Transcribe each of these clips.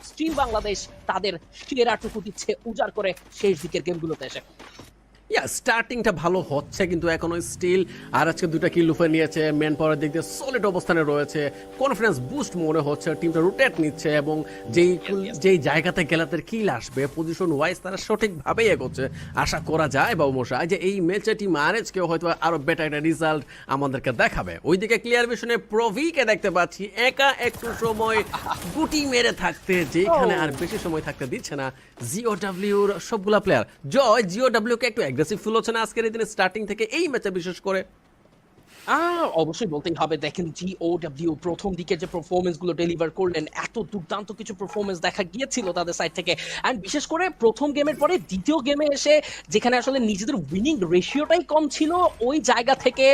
Hawks team Bangladesh তাদের সেরাটুকু দিচ্ছে উজাড় করে শেষ দিকের গেমগুলোতে এসে। স্টার্টিংটা ভালো হচ্ছে কিন্তু এখনো স্টিল আর আজকে দুটা কিল লুফে নিয়েছে, ম্যান পাওয়ার দিক দিয়ে সলিড অবস্থানে রয়েছে, কনফিডেন্স বুস্ট মনে হচ্ছে, টিমটা রোটেট নিচ্ছে এবং যেই জায়গাতে গেলে তাদের কিল আসবে পজিশন ওয়াইজ তারা সঠিকভাবেই এগোচ্ছে। আশা করা যায় বাবু মশাই যে এই ম্যাচে টিম আরএচকেও হয়তো আরো বেটার একটা রেজাল্ট আমাদেরকে দেখাবে। ওইদিকে ক্লিয়ার ভিশনে প্রভিকে দেখতে পাচ্ছি একা একটু সময় গুটি মেরে থাকতে, যেখানে আর বেশি সময় থাকতে দিচ্ছে না জিওডব্লিউর সবগুলা প্লেয়ার। জয় জিওডব্লিউকে একটু অ্যাগ্রেসিভ ফিল হচ্ছে না আজকের এই দিনে স্টার্টিং থেকে এই ম্যাচে বিশেষ করে? অবশ্যই বলতেই হবে, দেখেন জিওডব্লিউ প্রথম দিকে যে পারফরমেন্স গুলো ডেলিভার করলেন, এত দুর্দান্ত কিছু পারফরমেন্স দেখা গিয়েছিল তাদের সাইড থেকে। এন্ড বিশেষ করে প্রথম গেমের পরে দ্বিতীয় গেমে এসে যেখানে আসলে নিজেদের উইনিং রেশিওটাই কম ছিল, ওই জায়গা থেকে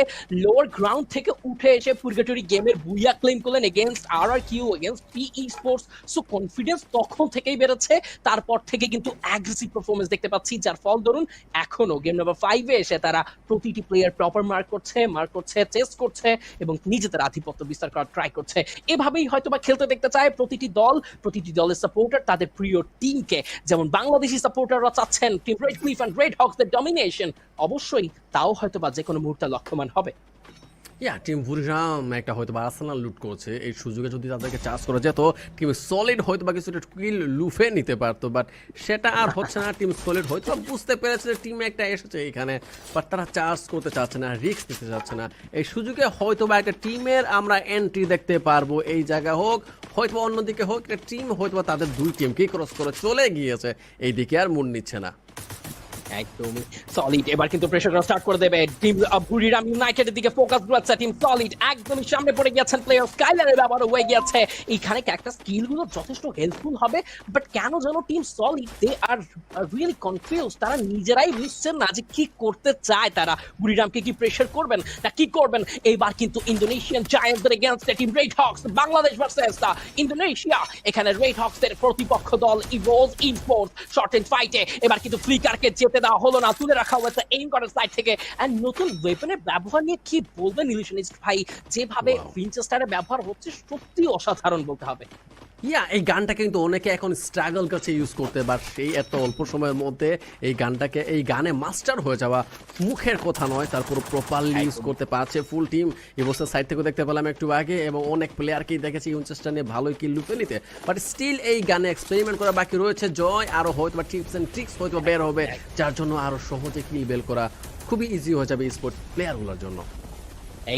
লোয়ার গ্রাউন্ড থেকে উঠে এসে পুরগাটরি গেমের বুইয়া ক্লেম করলেন against RRQ, against PE Sports. So confidence তখন থেকেই বেড়েছে, তারপর থেকে কিন্তু অ্যাগ্রেসিভ পারফরমেন্স দেখতে পাচ্ছি, যার ফল ধরুন এখনো গেম নাম্বার 5 এ এসে তারা প্রতিটি প্লেয়ার প্রপার মার্ক করছে, চেস করছে এবং নিজেদের আধিপত্য বিস্তার করার ট্রাই করছে। এভাবেই হয়তোবা খেলতে দেখতে চায় প্রতিটি দলের সাপোর্টার তাদের প্রিয় টিমকে, যেমন বাংলাদেশি সাপোর্টাররা চাচ্ছেন team Red Cliff and red হকসের ডমিনেশন। অবশ্যই তাও হয়তোবা যে কোনো মুহূর্তে লক্ষ্যমান হবে। টিম বুরিরাম একটা হয়তো বা আর্সেনাল লুট করছে, এই সুযোগে যদি তাদেরকে চার্জ করা যেত টিম সলিড হয়তো বা কিছুটা কিল লুফে নিতে পারতো, বাট সেটা আর হচ্ছে না। টিম সলিড হয়তো বুঝতে পেরেছে যে টিমে একটা এসেছে এখানে, বাট তারা চার্জ করতে চাচ্ছে না, রিস্ক নিতে চাচ্ছে না। এই সুযোগে হয়তো বা একটা টিমের আমরা এন্ট্রি দেখতে পারবো, এই জায়গা হোক হয়তো অন্যদিকে হোক, একটা টিম হয়তো বা তাদের দুই টিমকেই ক্রস করে চলে গিয়েছে, এইদিকে আর মন নিচ্ছে না। একদমই সলিড এবার কিন্তু প্রেসারটা স্টার্ট করে দেবে। টিম বুরিরাম ইউনাইটেডের দিকে ফোকাস করছে টিম সলিড, একদমই সামনে পড়ে গিয়েছেন প্লেয়ার স্কাইলারের ব্যবহার হয়ে গিয়েছে। এইখানে একটা স্কিল গুলো যথেষ্ট হেল্পফুল হবে, বাট কেন যেন team solid they are really confuse, তারা নিজেরাই বুঝছেন না যে কি করতে চায় তারা। বুরিরামকে কি প্রেসার করবেন না কি করবেন? এইবার কিন্তু ইন্দোনেশিয়ান জায়ান্টদের against team Red Hawks, Bangladesh versus Indonesia. এখানে রেড হকসের প্রতিপক্ষ দল ইভোজ স্পোর্টস। শর্ট এন্ড ফাইটে এবার কিন্তু ফ্লিকারকে যেতে দেওয়া হলো না, তুলে রাখা হয়েছে এইম করার সাইড থেকে। এন্ড নতুন ওয়েপনের ব্যবহার নিয়ে কি বলবেন ইলিউশনিস্ট ভাই? যেভাবে উইনচেস্টারের ব্যবহার হচ্ছে সত্যি অসাধারণ বলতে হবে। এই গানটা কিন্তু অনেকে এখন স্ট্রাগল করছে ইউজ করতে, বাট সেই এত অল্প সময়ের মধ্যে এই গানে মাস্টার হয়ে যাওয়া মুখের কথা নয়, তারপর প্রপারলি ইউজ করতে পারছে ফুল টিম। এবছর সাইড থেকে দেখতে পেলাম একটু আগে, এবং অনেক প্লেয়ারকেই দেখেছি উইনচেস্টার নিয়ে ভালোই কিল লুপে নিতে, বাট স্টিল এই গানে এক্সপেরিমেন্ট করা বাকি রয়েছে। জয় আরো হয়তো বা টিপস এন্ড ট্রিক্স হয়তো বের হবে, যার জন্য আরো সহজে কিল বের করা খুবই ইজি হয়ে যাবে স্পোর্ট প্লেয়ারগুলোর জন্য।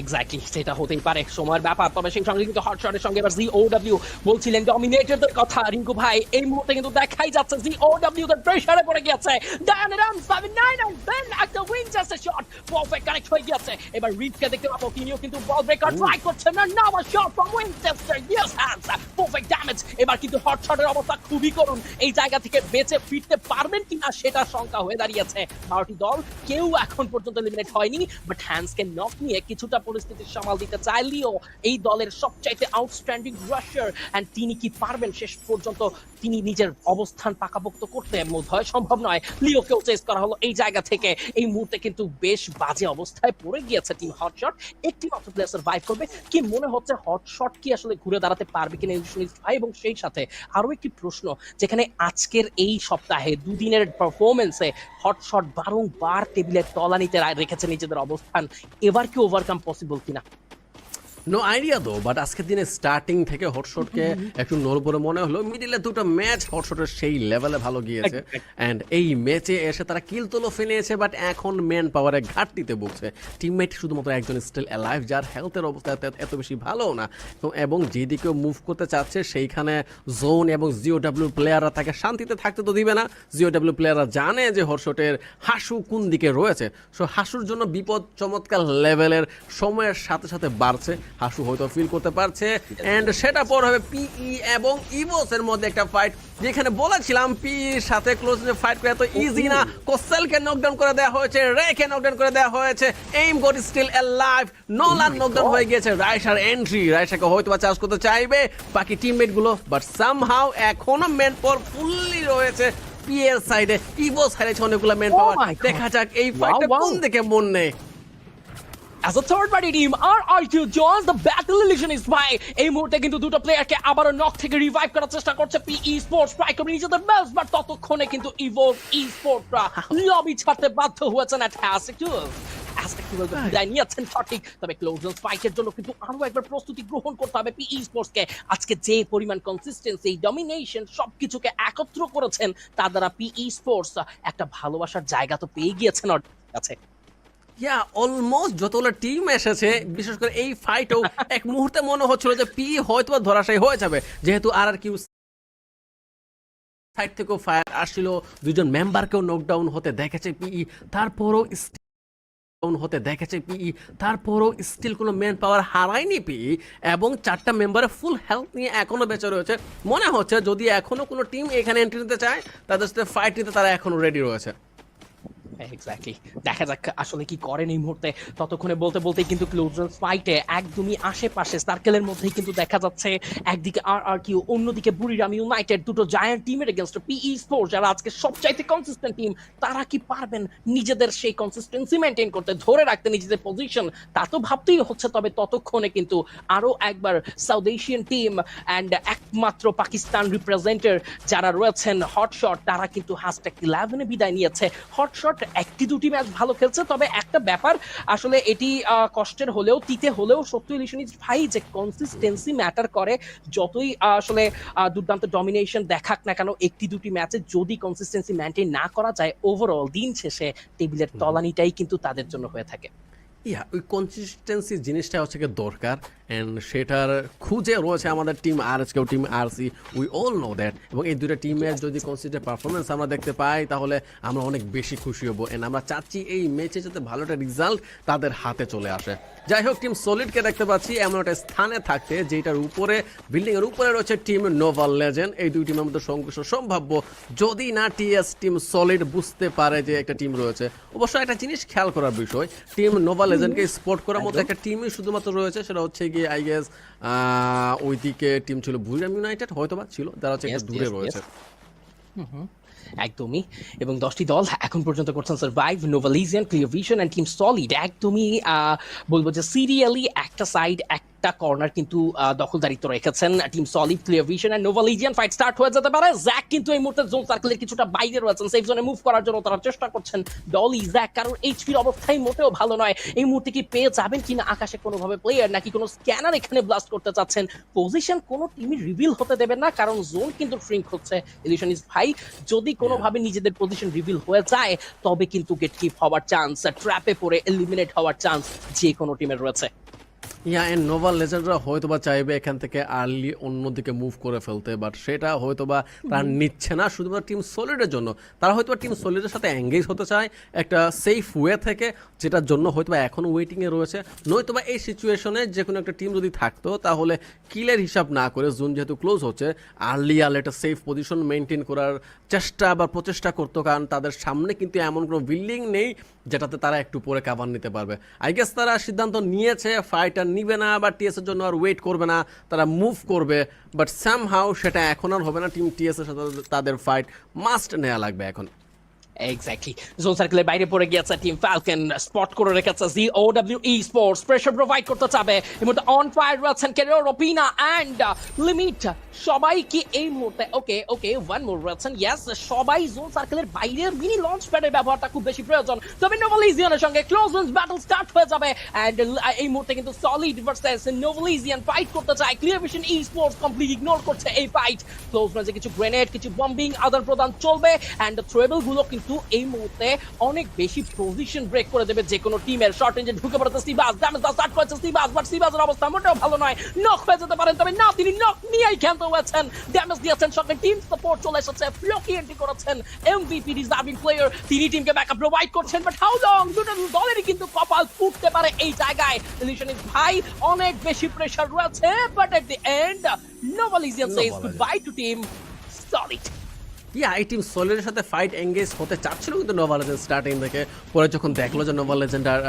এক্স্যাক্টলি, সেটা হতেই পারে সময়ের ব্যাপার। তবে সেই সঙ্গে কিন্তু হটশটের সঙ্গে এবার জিওডব্লিউ বলছিলেন ডমিনেটরদের কথা রিঙ্কু ভাই, এই মুহূর্তে কিন্তু দেখাই যাচ্ছে জিওডব্লিউ দের প্রেসারে পড়ে গিয়েছে। ডায়ানারাম 79 এন্ড দেন একটা উইনচেস্টার শট পারফেক্ট কানেক্ট হয়ে গিয়েছে। এবার রিডকে দেখতে পাবো, তিনিও কিন্তু বল ব্রেকার ট্রাই করছেন না, now shot from Winchester, yes hands perfect damage. এবার কিন্তু হটশটের অবস্থা খুবই করুণ, এই জায়গা থেকে বেঁচে ফিরতে পারবেন কিনা সেটা শঙ্কা হয়ে দাঁড়িয়েছে। 12টি দল কেউ এখন পর্যন্ত এলিমিনেট হয়নি, বাট হ্যান্ডসকে নক নিয়ে কিছুটা পরিস্থিতি সামাল দিতে চাইলেও এই দলের সবচাইতে আউটস্ট্যান্ডিং রাশার, এন্ড তিনি কি পারবেন শেষ পর্যন্ত তিনি নিজের অবস্থান পাকাপোক্ত করতে? বোধহয় সম্ভব নয়। লিওকেও চেস করা হলো এই জায়গা থেকে। এই মুহূর্তে কিন্তু বেশ বাজে অবস্থায় পড়ে গিয়েছে টিম হটশট। একটি মাত্র প্লেয়ার সার্ভাইভ করবে। কি মনে হচ্ছে হটশট কি আসলে ঘুরে দাঁড়াতে পারবে কিনা ইলিউশনিস্ট ভাই? এবং সেই সাথে আরো একটি প্রশ্ন, যেখানে আজকের এই সপ্তাহে দুদিনের পারফরমেন্সে হটশট বারংবার টেবিলের তলানিতে রেখেছে নিজেদের অবস্থান, এবার কি ওভারকাম পসিবল কিনা? নো আইডিয়া দো, বাট আজকের দিনে স্টার্টিং থেকে হটশটকে একটু নড়বড়ে মনে হলো। মিডিলে দুটো ম্যাচ হটশটের সেই লেভেলে ভালো গিয়েছে, অ্যান্ড এই ম্যাচে এসে তারা কিল তোলো ফেলেছে, বাট এখন ম্যান পাওয়ারে ঘাটতিতে ভুগছে। টিমমেট শুধুমাত্র একজন স্টিল অ্যালাইভ, যার হেলথের অবস্থা এত বেশি ভালো না, তো এবং যেদিকেও মুভ করতে চাচ্ছে সেইখানে জোন এবং জিওডব্লিউ প্লেয়াররা তাকে শান্তিতে থাকতে তো দিবে না। জিওডব্লিউ প্লেয়াররা জানে যে হটশটের হাসু কোন দিকে রয়েছে, সো হাসুর জন্য বিপদ চমৎকার লেভেলের সময়ের সাথে সাথে বাড়ছে। হাসু হয়তো ফিল করতে পারছে, এন্ড সেটা পর হবে পিই এবং ইভোসের মধ্যে একটা ফাইট, যেখানে বলেছিলাম পিইর সাথে ক্লোজ ফাইট করা এত ইজি না। কোসেলকে নকডাউন করে দেওয়া হয়েছে, রেকে নকডাউন করে দেওয়া হয়েছে, aim god still alive, Nolan knockdown হয়ে গিয়েছে। রাইশার এন্ট্রি, রাইশাকে হয়তো বা চার্জ করতে চাইবে বাকি টিমমেট গুলো, বাট সামহাউ এখনো মেন পাওয়ার ফুললি রয়েছে পিএর সাইডে। ইভোস হারিয়েছে অনেকগুলো মেন পাওয়ার। দেখা যাক এই ফাইটটা কোন দিকে মন নেয়। As a third party team, RRQ joins the battle illusionist ভাই এই মুহূর্তে কিন্তু দুটো প্লেয়ারকে আবারও নক থেকে রিভাইভ করার চেষ্টা করছে PE স্পোর্টস ট্রাই করে নিজেদের বেস্ট বাট ততক্ষণে কিন্তু ইভোলভ স্পোর্টসরা লবি ছাড়তে বাধ্য হয়েছেন এট বিদায় নিয়েছেন সঠিক, তবে ক্লোজার ফাইটের জন্য কিন্তু আরো একবার প্রস্তুতি গ্রহণ করতে হবে PE স্পোর্টসকে। আজকে যে পরিমাণ কনসিস্টেন্সি, ডমিনেশন সবকিছুকে একত্র করেছেন তার দ্বারা PE স্পোর্টস একটা ভালোবাসার জায়গা তো পেয়ে গিয়েছেন ওর কাছে। অলমোস্ট যতগুলো টিম এসেছে, বিশেষ করে এই ফাইটও এক মুহূর্তে মনে হচ্ছিল যে পি হয়তো ধরাশায়ী হয়ে যাবে, যেহেতু RRQ সাইড থেকেও ফায়ার আসছিল, দুজন মেম্বারকেও নকডাউন হতে দেখেছে পিই, তারপরও স্টিল কোনো ম্যান পাওয়ার হারায়নি পিই, এবং 4টা মেম্বারের ফুল হেলথ নিয়ে এখনো বেঁচে রয়েছে। মনে হচ্ছে যদি এখনো কোনো টিম এখানে এন্ট্রি নিতে চায়, তাদের সাথে ফাইট নিতে তারা এখনো রেডি রয়েছে। এক্স্যাক্টলি, দেখা যাক আসলে কি করেন এই মুহূর্তে। ততক্ষণে বলতে বলতে কিন্তু ক্লোজার ফাইটে একদমই আশেপাশে সার্কেলের মধ্যেই কিন্তু দেখা যাচ্ছে একদিকে RRQ, অন্যদিকে বুড়িরাম ইউনাইটেড, দুটো জায়ান্ট টিমের এগেইনস্ট PE স্পোর্টস যারা আজকে সবচাইতে কনসিস্টেন্ট টিম। তারা কি পারবেন নিজেদের সেই কনসিস্টেন্সি মেইনটেইন করতে, ধরে রাখতে নিজেদের পজিশন? তা তো ভাবতেই হচ্ছে। তবে ততক্ষণে কিন্তু আরো একবার সাউথ এশিয়ান টিম অ্যান্ড একমাত্র পাকিস্তান রিপ্রেজেন্টের যারা রয়েছেন হটশট, তারা কিন্তু #11 বিদায় নিয়েছে। হটশট একটি দুটি ম্যাচ ভালো খেলছে, তবে একটা ব্যাপার আসলে এটি কষ্টের হলেও তিতে হলেও সত্য ইলিশনিস্ট ভাই যে কনসিস্টেন্সি ম্যাটার করে। যতই আসলে দুর্দান্ত ডমিনেশন দেখাক না কেন, একটি দুটি ম্যাচে যদি কনসিস্টেন্সি মেইনটেইন না করা যায়, ওভারঅল দিন শেষে টেবিলের তলানিটাই কিন্তু তাদের জন্য হয়ে থাকে। ওই কনসিস্টেন্সি জিনিসটা হচ্ছে কি দরকার, অ্যান্ড সেটার খুঁজে রয়েছে আমাদের team RSK, team RC, we all know that. এবং এই দুটো টিমের যদি কনসিস্টেন্ট পারফরমেন্স আমরা দেখতে পাই, তাহলে আমরা অনেক বেশি খুশি হব, অ্যান্ড আমরা চাচ্ছি এই ম্যাচে যাতে ভালো একটা রেজাল্ট তাদের হাতে চলে আসে। যাই হোক, টিম সলিডকে দেখতে পাচ্ছি এমন একটা স্থানে থাকতে যেটার উপরে, বিল্ডিং এর উপরে রয়েছে টিম নোভা লেজেন্ড। এই দুই টিমের মধ্যে সংঘর্ষ সম্ভাব্য যদি না TS টিম সলিড বুঝতে পারে যে একটা টিম রয়েছে। অবশ্য একটা জিনিস খেয়াল করার বিষয়, টিম নোভা লেজেন্ডকে স্পট করার মধ্যে একটা টিমই শুধুমাত্র রয়েছে, সেটা হচ্ছে গিয়ে আই গেস ওইদিকে টিম ছিল বুড়িরাম ইউনাইটেড, হয়তোবা ছিল, যারা হচ্ছে একটু দূরে রয়েছে। একদমই। এবং 10টি দল এখন পর্যন্ত করছেন survive, Nova Legion, clear vision and team solid একদমই বলবো যে সিরিয়ালি একটা সাইড একটা কর্নার কিন্তু দখলদারিত্ব রেখেছেন team solid, clear vision and Nova Legion. Fight start হয়ে যেতে পারে। জ্যাক কিন্তু এই মুহূর্তে জোন সার্কেলের কিছুটা বাইরে রয়েছেন, সেফ জোনে মুভ করার জন্য তারা চেষ্টা করছেন। ডলি, জ্যাক কারণ এইচপির অবস্থায় মোটেও ভালো নয়। এই মুহূর্তে কি পেয়ে যাবেন কিনা আকাশে কোনোভাবে প্লেয়ার, নাকি কোনো স্ক্যানার এখানে ব্লাস্ট করতে চাচ্ছেন? পজিশন কোনো টিমই রিভিল হতে দেবেন না, কারণ জোন কিন্তু শ্রিঙ্ক হচ্ছে। ইলিশনিস্ট ভাই যদি কোনোভাবে নিজেদের পজিশন রিভিল হয়ে যায়, তবে কিন্তু গেটকিপ হওয়ার চান্স, ট্র্যাপে পড়ে এলিমিনেট হওয়ার চান্স যে কোনো টিমের রয়েছে। এন্ড নোভা লেজেন্ডরা হয়তোবা চাইবে এখান থেকে আর্লি অন্যদিকে মুভ করে ফেলতে, বাট সেটা হয়তোবা তারা নিচ্ছে না শুধুমাত্র টিম সলিডের জন্য। তারা হয়তোবা টিম সলিডের সাথে এঙ্গেজ হতে চায় একটা সেফ ওয়ে থেকে, যেটার জন্য হয়তোবা এখনো ওয়েটিংয়ে রয়েছে। নয়তোবা এই সিচুয়েশনে যে কোনো একটা টিম যদি থাকতো, তাহলে কিলের হিসাব না করে, জোন যেহেতু ক্লোজ হচ্ছে, আর্লি একটা সেফ পজিশন মেনটেন করার চেষ্টা বা প্রচেষ্টা করতো, কারণ তাদের সামনে কিন্তু এমন কোনো বিল্ডিং নেই যেটাতে তারা একটু পরে কাভার নিতে পারবে। আই গেস তারা সিদ্ধান্ত নিয়েছে ফাইটার নিবে না বা TS এর জন্য আর ওয়েট করবে না, তারা মুভ করবে, বাট সামহাউ সেটা এখন আর হবে না। টিম TS এর সাথে তাদের ফাইট মাস্ট নেওয়া লাগবে এখন। এক্স্যাক্টলি, জোন সার্কেলের বাইরে পড়ে গিয়েছে টিম ফ্যালকন, স্পট করে রেখেছে ZOW স্পোর্টস, প্রেসার প্রোভাইড করতে চাবে। এই মুহূর্তে অন ফায়ার রয়েছেন কেরিও, রোপিনা এন্ড লিমিট। সবাই কি এই মুহূর্তে ওকে ওয়ান মোর রয়েছেন, ইয়েস, সবাই জোন সার্কেলের বাইরের মিনি লঞ্চ প্যাডের ব্যবহারটা খুব বেশি প্রয়োজন। তবে নোভালিজিয়ানের সঙ্গে ক্লোজ রেঞ্জ ব্যাটল স্টার্ট হয়ে যাবে, এন্ড এই মুহূর্তে কিন্তু সলিড ভার্সেস নোভালিজিয়ান ফাইট করতে চায়। Clear vision sports complete ignore করছে এই ফাইট। ক্লোজ রেঞ্জে কিছু গ্রেনেড, কিছু বম্বিং আদান প্রদান চলবে, এন্ড থ্রেবল গুলো কিন্তু এই মুহূর্তে অনেক বেশি পজিশন ব্রেক করে দেবে যে কোনো টিমের। শর্ট রেঞ্জে ঢুকে পড়েছে সিবাস, ড্যামেজ দাও স্টার্ট করেছে সিবাস, বাট সিবাসের অবস্থা মোটেও ভালো নয়। নক হয়ে যেতে পারেন, তবে না, তিনি নক নিয়েই খেলতে হয়েছেন। ড্যামেজ দিয়েছেন, সঙ্গে টিম সাপোর্ট চলে এসেছে। ফ্লোকি এন্ট্রি করেছেন, MVP রিজার্ভিং প্লেয়ার, তিনি টিমকে ব্যাকআপ প্রোভাইড করছেন। বাট হাউ লং, দুটো দলেরই কিন্তু কপাল ফুটতে পারে এই জায়গায়। ইলিশনিস্ট ভাই অনেক বেশি প্রেসার রয়েছে, but at the end Nova Legion says good bye to team solid. এই টিম সলিডের সাথে ফাইট এঙ্গেজ হতে চাচ্ছিল কিন্তু নোভা লেজেন্ড স্টার্টিং থেকে, পরে যখন দেখলো যে নোভা লেজেন্ড আর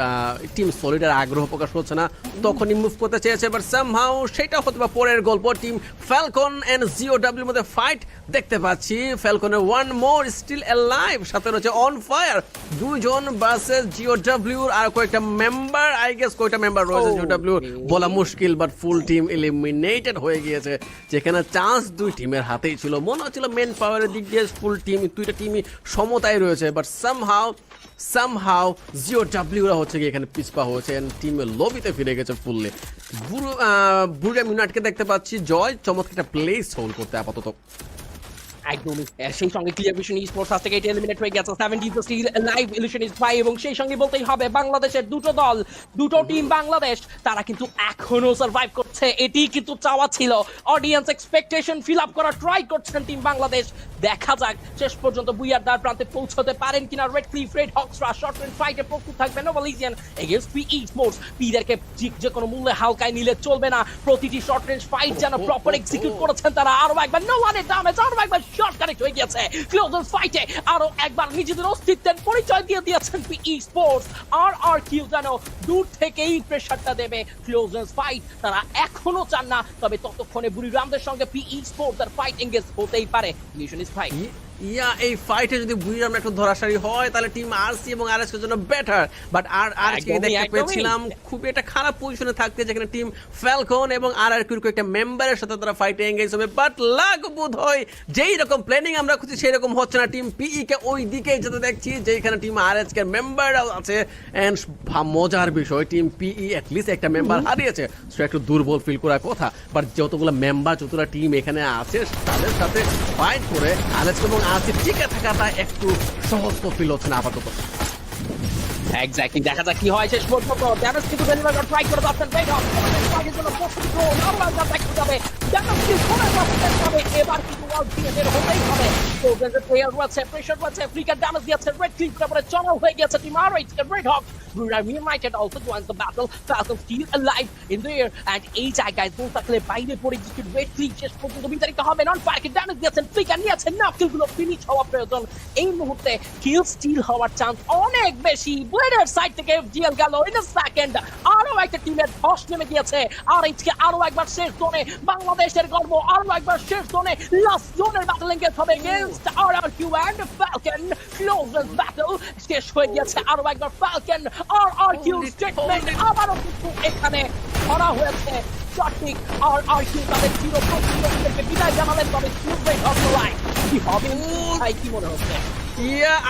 টিম সলিডের আগ্রহ প্রকাশ হচ্ছে না তখনই মুভ করতে চেয়েছে, বাট সামহাউ সেটা হতে বা পরের গল্প। টিম ফ্যালকন এন্ড জিওডব্লিউর মধ্যে ফাইট দেখতে পাচ্ছি, ফ্যালকনের ওয়ান মোর স্টিল অ্যালাইভ, সাথে রয়েছে অন ফায়ার দুইজন ভার্সেস জিওডব্লিউর আর কয়েকটা মেম্বার, আই গেস কয়টা মেম্বার রয়েছে জিওডব্লিউর বলা মুশকিল, বাট ফুল টিম এলিমিনেটেড হয়ে গিয়েছে, যেখানে চান্স দুই টিমের হাতেই ছিল। মনে হচ্ছিল মেন পাওয়ারের দিক দিয়ে ফুল টিম দুইটা টিমই সমতায় রয়েছে, বাট সামহাউ জিওডব্লিউরা হচ্ছে কি এখানে পিছপা হয়েছে, টিমের লবিতে ফিরে গেছে ফুললি। বুড়া মিনাটকে দেখতে পাচ্ছি জয় চমৎকার একটা প্লেস হোল্ড করতে আপাতত। একদমই সেই সঙ্গে ক্লিয়ার ভিশন স্পোর্টস কাছ থেকে এটা এলিমিনেট হয়ে গেছে 70 স্টিল লাইভ ইলিউশনিস্ট ভাই, এবং সেই সঙ্গে বলতেই হবে বাংলাদেশের দুটো টিম বাংলাদেশ তারা কিন্তু এখনো সার্ভাইভ করছে, এটি কিন্তু চাওয়া ছিল। অডিয়েন্স এক্সপেকটেশন ফিল আপ করা ট্রাই করছেন টিম বাংলাদেশ, দেখা যাক শেষ পর্যন্ত বুইয়ার দ্বার প্রান্তে পৌঁছতে পারেন কিনা। রেড ক্লিফ রেড হকসরা শর্ট রেঞ্জ ফাইটে প্রস্তুত থাকবে Nova Legion against PE Sports. পিদেরকে যে কোনো মূল্যে হালকায় নিলে চলবে না, প্রতিটি শর্ট রেঞ্জ ফাইট যেন প্রপার এক্সিকিউট করেছেন তারা। আরো একবার নো ওয়ানের ড্যামেজ, আরো একবার শর্ট কানেক্ট হয়ে গেছে ক্লোজার ফাইটে, আরো একবার নিজেদের অস্তিত্বের পরিচয় দিয়ে দিয়েছেন পিই স্পোর্টস। আর কিউ যেন দূর থেকেই প্রেসারটা দেবে ক্লোজার ফাইট, তারা এখনো চান না, তবে ততক্ষণে বুড়িরামদের সঙ্গে পিই স্পোর্টস আর ফাইট এঙ্গেজ হতেই পারে ইলিউশনিস্ট ভাই। এই ফাইটে যদি বুড়িরাম একটু ধরাশাড়ি হয় তাহলে টিম আরসি এবং আরএস এর জন্য বেটার, বাট আরএসকে দেখতে পেয়েছিলাম খুব একটা খারাপ পজিশনে থাকতে, যেখানে টিম ফ্যালকন এবং আরআরকিউর একটা মেম্বারের সাথে তারা ফাইটে এঙ্গেজ হবে, বাট লাগ বোধ হয় যেই রকম প্ল্যানিং আমরা খুঁজছি সেই রকম হচ্ছে না। টিম পিই কে ওই দিকেই যেতে দেখছি যেখানে টিম আরএস কে মেম্বাররাও আছে, এন্ড মজার বিষয় টিম পিই অ্যাটলিস্ট একটা মেম্বার হারিয়েছে, সো একটু দুর্বল ফিল করার কথা, বাট যতগুলো মেম্বার যতটা টিম এখানে আছে তাদের সাথে ফাইট করে আরএস এবং আজকে টিকে থাকাটা একটু সহজ ফিল হচ্ছে না আপাতত। এক্স্যাক্টলি, দেখা যাক কি হয় শেষ পর্যন্ত। ড্যামেজ কিন্তু ডেলিভার ট্রাই করে যাচ্ছেন বেগ অফ, ফাইটের জন্য প্রস্তুত রো নাম্বার দেখতে যাবে, ড্যামেজ কিন্তু করে যাবে, এবার কিন্তু ওয়াল দিয়ে বের হতেই হবে। তো যে প্লেয়ার রয়েছে প্রেসার রয়েছে, ফ্লিকার ড্যামেজ দিয়েছে, রেড ক্লিপ করে চড়াও হয়ে গেছে team Rh red Haque. United also joins the battle. Falcon still alive in the air, and এই জায়গায় দোল থাকলে বাইরে পড়ে গিয়ে রেড ক্লিপ শেষ পর্যন্ত বিতাড়িত হবে। নন ফায়ারকে ড্যামেজ দিয়েছেন, ফ্লিকার নিয়েছেন না, কিলগুলো ফিনিশ হওয়া প্রয়োজন এই মুহূর্তে, কিল স্টিল হওয়ার চান্স অনেক বেশি। ব্লেডের সাইড থেকে এফজিএল গেল ইন আ সেকেন্ড, আরো একটা টিমের ধস নেমে গিয়েছে। আরএইচকে আরো একবার শেষ জোনে, বাংলাদেশের গর্ব আরো একবার শেষ জোনে, লাস্ট জোনের ব্যাটল এঙ্গেজ হবে against RRQ and Falcon. Closest battle শেষ হয়ে গিয়েছে, আরো একবার ফ্যালকন আরআরকিউ স্টেটমেন্ট আবারও কিন্তু এখানে ধরা হয়েছে সঠিক। আরআরকিউ তাদের চিরপ্রতিদ্বন্দ্বীদেরকে বিদায় জানালেন, তবে সুব্রেট অফলাইন কি হবে ভাই, কি মনে হচ্ছে?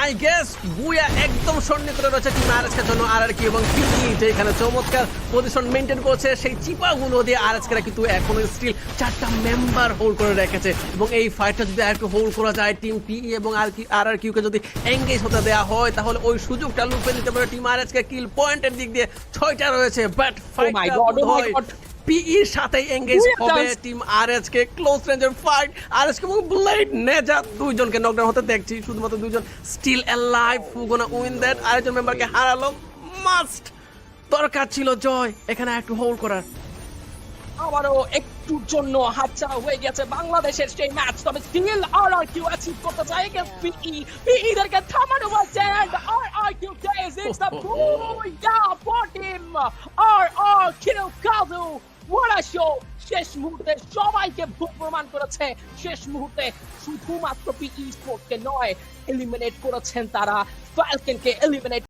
আই গেস বুয়া একদম সন্নিহিত রয়েছে টিম আরএসকে জন্য, আরআরকি এবং পিই যেখানে চমৎকার পজিশন মেইনটেইন করছে, সেই চিপাগুলো দিয়ে আরএসকে কিন্তু এখনো স্টিল 4টা মেম্বার হোল্ড করে রেখেছে, এবং এই ফাইটটা যদি আরেকটু হোল্ড করা যায়, টিম পিই এবং আরআরকিউকে যদি এঙ্গেজ হতে দেওয়া হয় তাহলে ওই সুযোগটা লুপে নিতে পারে টিম আরএসকে। কিল পয়েন্টের দিক দিয়ে 6টা রয়েছে, বাট ফাইটটা পিই সাথে এঙ্গেজ হবে টিম আরএস কে। ক্লোজ রেঞ্জের ফাইট, আরএস কে এবং ব্লেড নেজা দুইজনকে নকডাউন হতে দেখছি, শুধুমাত্র দুইজন still alive, who gonna win that. আরেকজন মেম্বারকে হারালো, মাস্ট দরকার ছিল জয় এখানে একটু হোল্ড করার। আবারও একটুর জন্য হাতছাড়া হয়ে গেছে বাংলাদেশের সেই ম্যাচ, তবে স্টিল আরআরকিউ অ্যাচিভ করতে চায় এগেইনস্ট পিই দেরকে থামানো হয়েছে, এন্ড আরআরকিউ টেজ ইটস দ্য বুয়া ফর টিম আরআরকিউ কাজু। What a show! শেষ মুহূর্তে সবাইকে ভুল প্রমাণ করেছে, শেষ মুহূর্তে শুধুমাত্র পিই স্পোর্টসকে নয় এলিমিনেট করেছেন তারা, ফ্যালকনকে এলিমিনেট